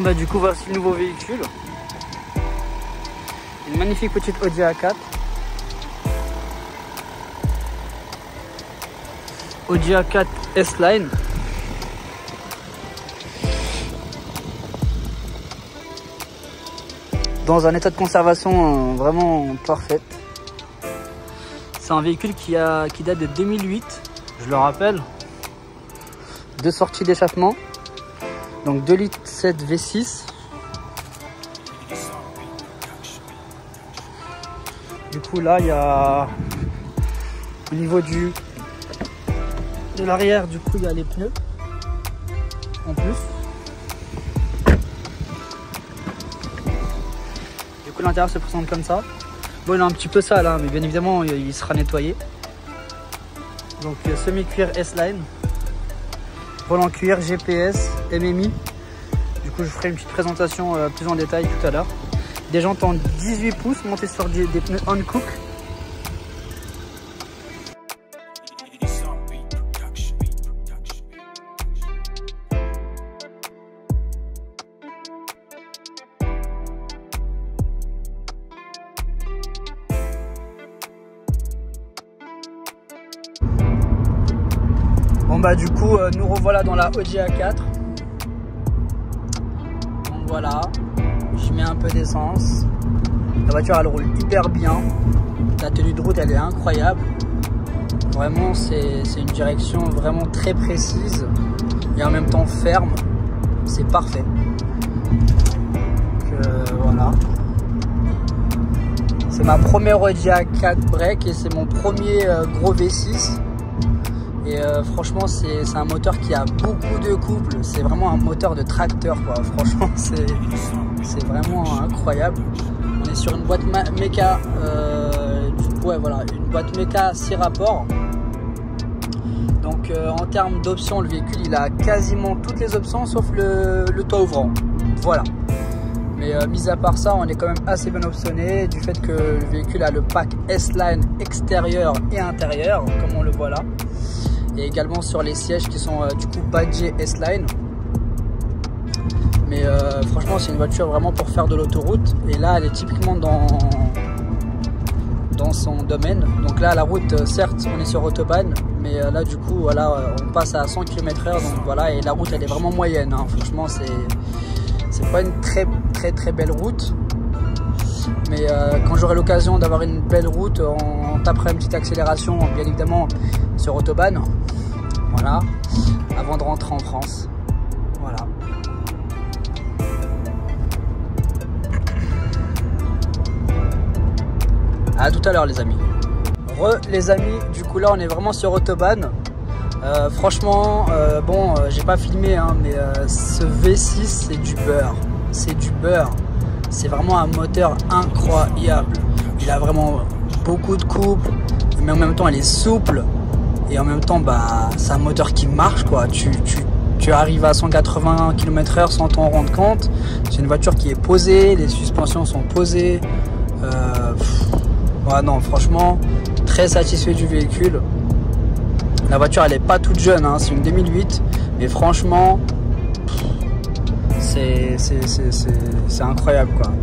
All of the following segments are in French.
Bon bah du coup voici le nouveau véhicule. Une magnifique petite Audi A4. Audi A4 S-Line. Dans un état de conservation vraiment parfaite. C'est un véhicule qui date de 2008, je le rappelle. 2 sorties d'échappement. Donc 2,7 litres V6. Du coup là il y a au niveau de l'arrière, du coup il y a les pneus en plus. Du coup l'intérieur se présente comme ça. Bon, il est un petit peu sale, hein, mais bien évidemment il sera nettoyé. Donc semi-cuir S-Line. Volant cuir, GPS, MMI. Du coup je ferai une petite présentation plus en détail tout à l'heure. Des jantes en 18 pouces montées sur des pneus Hankook. Bon bah du coup nous revoilà dans la Audi A4. Donc voilà, je mets un peu d'essence. La voiture elle roule hyper bien. La tenue de route elle est incroyable. Vraiment c'est une direction vraiment très précise et en même temps ferme. C'est parfait. Donc voilà. C'est ma première Audi A4 break et c'est mon premier gros V6. Et franchement c'est un moteur qui a beaucoup de couple. C'est vraiment un moteur de tracteur quoi. Franchement c'est vraiment incroyable. On est sur une boîte méca ouais, voilà, une boîte méca 6 rapports. Donc en termes d'options, le véhicule il a quasiment toutes les options sauf le toit ouvrant. Voilà. Mais mis à part ça, on est quand même assez bien optionné du fait que le véhicule a le pack S-Line extérieur et intérieur, comme on le voit là. Et également sur les sièges qui sont du coup badgés S-Line. Mais franchement c'est une voiture vraiment pour faire de l'autoroute. Et là elle est typiquement dans son domaine. Donc là la route, certes on est sur autobahn, mais là du coup voilà, on passe à 100 km/h. Donc voilà, et la route elle est vraiment moyenne, hein. Franchement c'est pas une très belle route. Mais quand j'aurai l'occasion d'avoir une belle route, on tapera une petite accélération bien évidemment sur autobahn. Voilà, avant de rentrer en France. Voilà. À tout à l'heure les amis. Les amis, du coup là on est vraiment sur autobahn. Franchement, bon, j'ai pas filmé, hein, mais ce V6 c'est du beurre. C'est du beurre. C'est vraiment un moteur incroyable. Il a vraiment beaucoup de couple, mais en même temps il est souple. Et en même temps, bah, c'est un moteur qui marche, quoi. Tu arrives à 180 km/h sans t'en rendre compte. C'est une voiture qui est posée, les suspensions sont posées. Ouais, non, franchement, très satisfait du véhicule. La voiture, elle est pas toute jeune, hein, c'est une 2008. Mais franchement, c'est incroyable, quoi.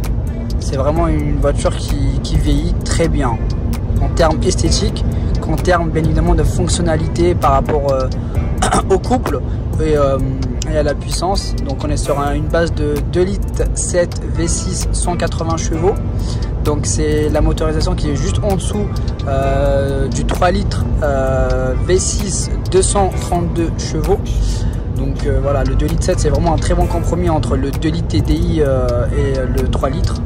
C'est vraiment une voiture qui vieillit très bien en termes esthétiques, qu'en termes bien évidemment de fonctionnalité par rapport au couple et à la puissance. Donc on est sur une base de 2,7 litres V6 180 chevaux. Donc c'est la motorisation qui est juste en dessous du 3 litres V6 232 chevaux. Donc voilà, le 2,7 litres c'est vraiment un très bon compromis entre le 2 litres TDI et le 3 litres.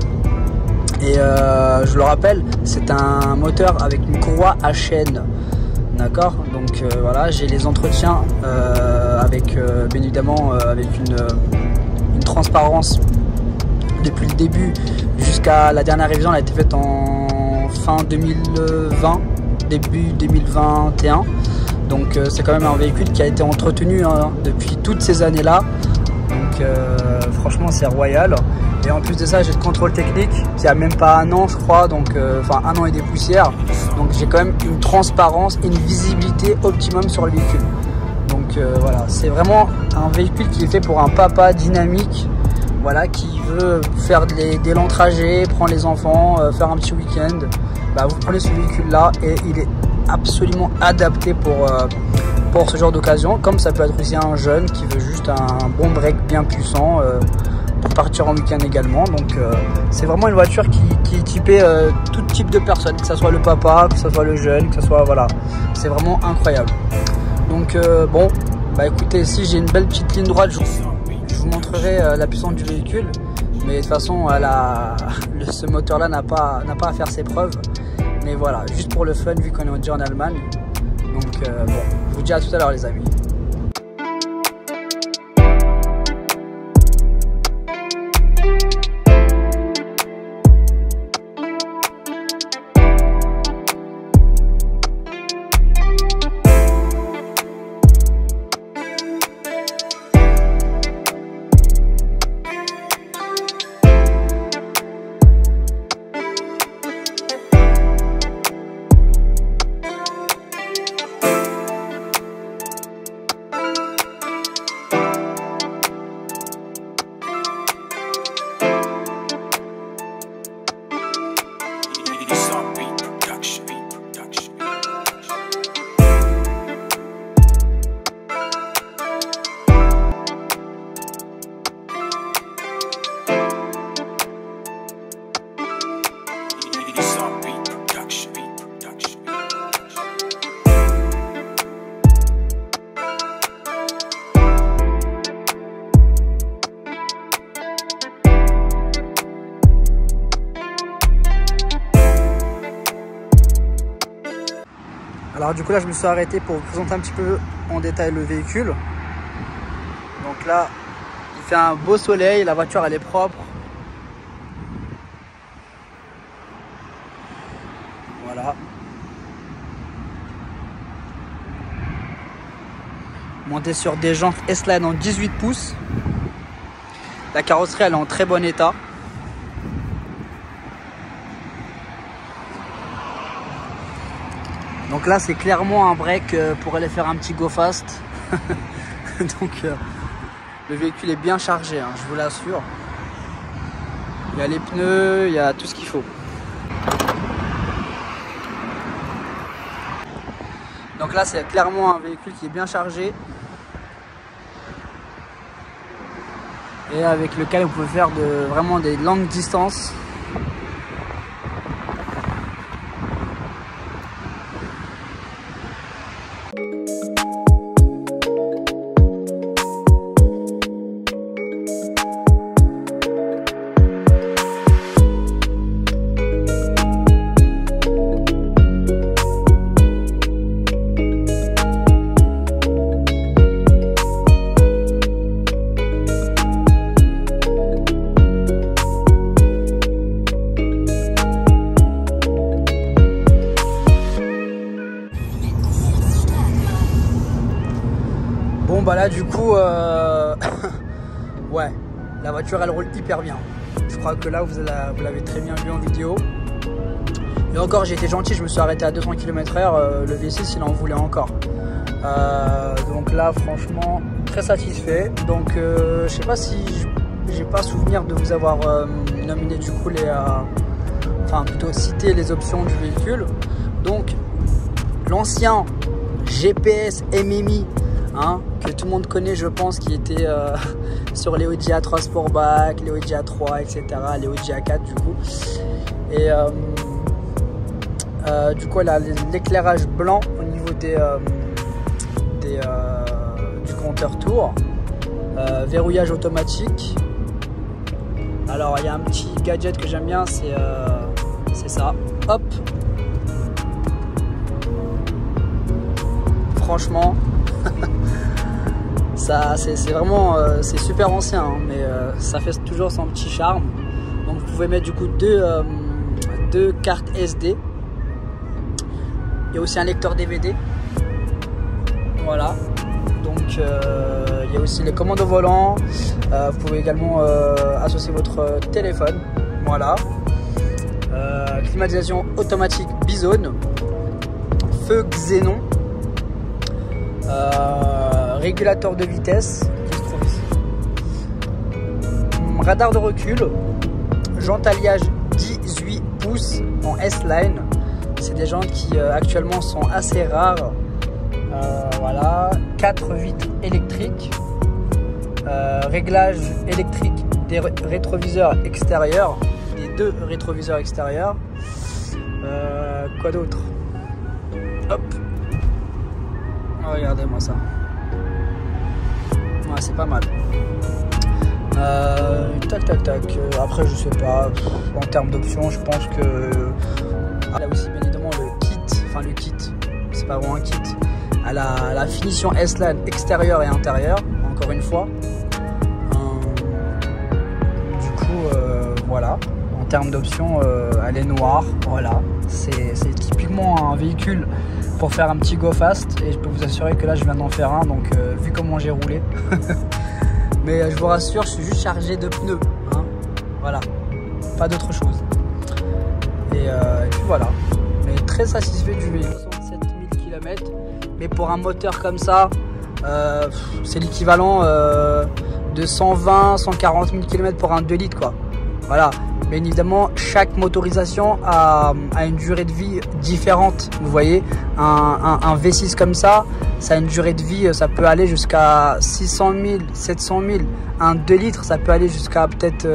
Et je le rappelle, c'est un moteur avec une courroie à chaîne. D'accord, donc voilà, j'ai les entretiens avec bien évidemment avec une transparence depuis le début jusqu'à la dernière révision. Elle a été faite en fin 2020, début 2021. Donc c'est quand même un véhicule qui a été entretenu depuis toutes ces années là. Donc franchement c'est royal. Et en plus de ça j'ai le contrôle technique qui a même pas un an je crois, donc enfin 1 an et des poussières. Donc j'ai quand même une transparence, une visibilité optimum sur le véhicule. Donc voilà, c'est vraiment un véhicule qui est fait pour un papa dynamique voilà, qui veut faire des longs trajets, prendre les enfants, faire un petit week-end, bah, vous prenez ce véhicule-là et il est absolument adapté pour ce genre d'occasion. Comme ça peut être aussi un jeune qui veut juste un bon break bien puissant pour partir en week-end également. Donc c'est vraiment une voiture qui est typée tout type de personnes, que ce soit le papa, que ce soit le jeune, que ce soit, voilà, c'est vraiment incroyable. Donc bon, bah écoutez, ici j'ai une belle petite ligne droite, je vous montrerai la puissance du véhicule, mais de toute façon ce moteur là n'a pas à faire ses preuves, mais voilà, juste pour le fun vu qu'on est déjà en Allemagne. Donc bon, je vous dis à tout à l'heure les amis. Alors du coup là je me suis arrêté pour vous présenter un petit peu en détail le véhicule. Donc là il fait un beau soleil, la voiture elle est propre. Voilà. Monté sur des jantes S-Line en 18 pouces. La carrosserie elle est en très bon état. Donc là c'est clairement un break pour aller faire un petit go fast. Donc le véhicule est bien chargé, hein, je vous l'assure. Il y a les pneus, il y a tout ce qu'il faut. Donc là c'est clairement un véhicule qui est bien chargé et avec lequel vous pouvez faire vraiment des longues distances. Bon bah là du coup ouais, la voiture elle roule hyper bien. Je crois que là vous l'avez très bien vu en vidéo. Et encore j'ai été gentil, je me suis arrêté à 200 km/h, le V6 il en voulait encore. Donc là franchement très satisfait. Donc je sais pas si j'ai pas souvenir de vous avoir nominé du coup enfin plutôt cité les options du véhicule. Donc l'ancien GPS MMI, hein, que tout le monde connaît je pense, qui était sur les Audi A3 Sportback, les Audi A3 etc, les Audi A4 du coup. Et du coup elle a l'éclairage blanc au niveau du compteur tour, verrouillage automatique. Alors il y a un petit gadget que j'aime bien, c'est ça, hop, franchement ça c'est vraiment c'est super ancien, hein, mais ça fait toujours son petit charme. Donc vous pouvez mettre du coup deux cartes SD. Il y a aussi un lecteur DVD. Voilà. Donc il y a aussi les commandes au volant. Vous pouvez également associer votre téléphone. Voilà. Climatisation automatique Bizone. Feu xénon. Régulateur de vitesse qui se trouve ici. radar de recul, jantes alliage 18 pouces en S-Line. C'est des jantes qui actuellement sont assez rares. Voilà, 4 vitres électriques, réglage électrique des rétroviseurs extérieurs, des 2 rétroviseurs extérieurs. Quoi d'autre? Hop, regardez-moi ça. Ouais, c'est pas mal. Tac tac tac. Après je sais pas, en termes d'options je pense que là aussi bien évidemment le kit, enfin le kit, c'est pas vraiment un kit, à la finition S-Line extérieure et intérieure, encore une fois. Du coup voilà, en termes d'options elle est noire, voilà, c'est typiquement un véhicule pour faire un petit go fast, et je peux vous assurer que là je viens d'en faire un, donc vu comment j'ai roulé. Mais je vous rassure, je suis juste chargé de pneus, hein. Voilà, pas d'autre chose. Et puis voilà, mais très satisfait du véhicule. 67 000 km, mais pour un moteur comme ça, c'est l'équivalent de 120 140 000 km pour un 2 litres quoi. Voilà, mais évidemment chaque motorisation a une durée de vie différente. Vous voyez, un V6 comme ça a une durée de vie, ça peut aller jusqu'à 600 000, 700 000. Un 2 litres, ça peut aller jusqu'à peut-être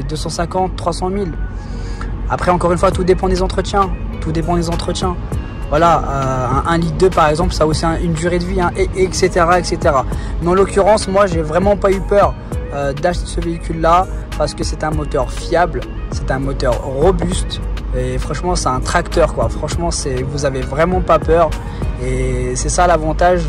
250, 300 000. Après, encore une fois, tout dépend des entretiens. Tout dépend des entretiens. Voilà, un litre 2 par exemple, ça a aussi une durée de vie, hein, etc., etc. Mais en l'occurrence, moi, j'ai vraiment pas eu peur d'acheter ce véhicule-là parce que c'est un moteur fiable, c'est un moteur robuste. Et franchement, c'est un tracteur quoi. Franchement, vous avez vraiment pas peur. Et c'est ça l'avantage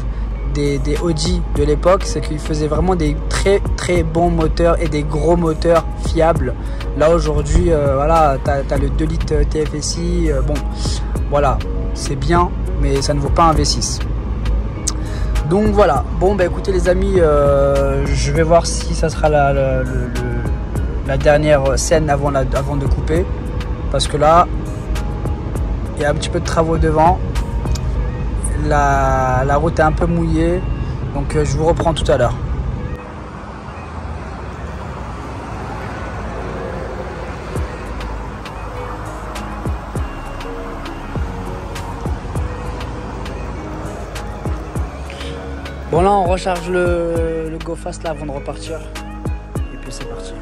des Audi de l'époque, c'est qu'ils faisaient vraiment des très très bons moteurs et des gros moteurs fiables. Là aujourd'hui, voilà, t'as le 2 litres TFSI. Bon, voilà, c'est bien, mais ça ne vaut pas un V6. Donc voilà. Bon, bah écoutez les amis, je vais voir si ça sera la dernière scène avant de couper. Parce que là, il y a un petit peu de travaux devant. La route est un peu mouillée. Donc je vous reprends tout à l'heure. Bon là, on recharge le Go Fast là avant de repartir. Et puis c'est parti.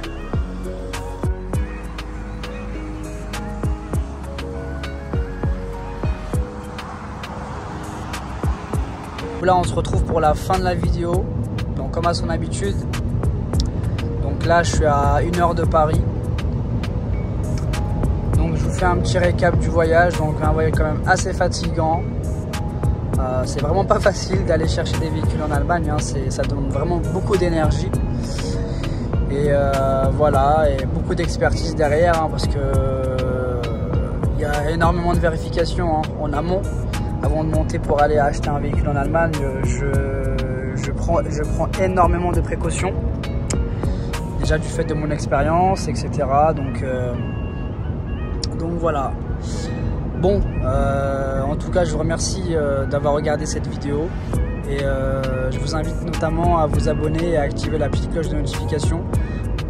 Là on se retrouve pour la fin de la vidéo, donc comme à son habitude. Donc là je suis à 1 heure de Paris, donc je vous fais un petit récap du voyage. Donc un voyage quand même assez fatigant, c'est vraiment pas facile d'aller chercher des véhicules en Allemagne, hein. Ça demande vraiment beaucoup d'énergie et voilà, et beaucoup d'expertise derrière, hein, parce que il y a énormément de vérifications, hein, en amont. Avant de monter pour aller acheter un véhicule en Allemagne, je prends énormément de précautions. Déjà du fait de mon expérience, etc. Donc voilà. Bon, en tout cas, je vous remercie d'avoir regardé cette vidéo. Et je vous invite notamment à vous abonner et à activer la petite cloche de notification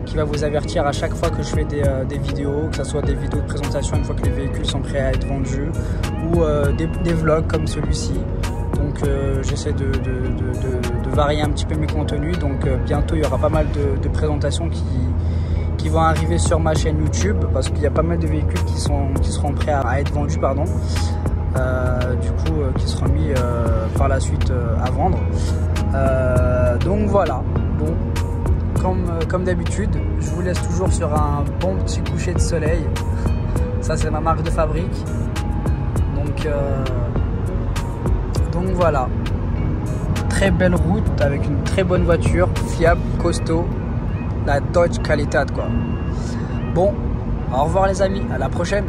qui va vous avertir à chaque fois que je fais des vidéos, que ce soit des vidéos de présentation une fois que les véhicules sont prêts à être vendus, ou des vlogs comme celui-ci. Donc j'essaie de varier un petit peu mes contenus. Donc bientôt il y aura pas mal de présentations qui vont arriver sur ma chaîne YouTube, parce qu'il y a pas mal de véhicules qui seront prêts à être vendus, pardon. Du coup qui seront mis par la suite à vendre. Donc voilà. Bon, comme d'habitude, je vous laisse toujours sur un bon petit coucher de soleil. Ça c'est ma marque de fabrique. Donc voilà. Très belle route avec une très bonne voiture, fiable, costaud. La Dodge Qualitat quoi. Bon, au revoir les amis, à la prochaine.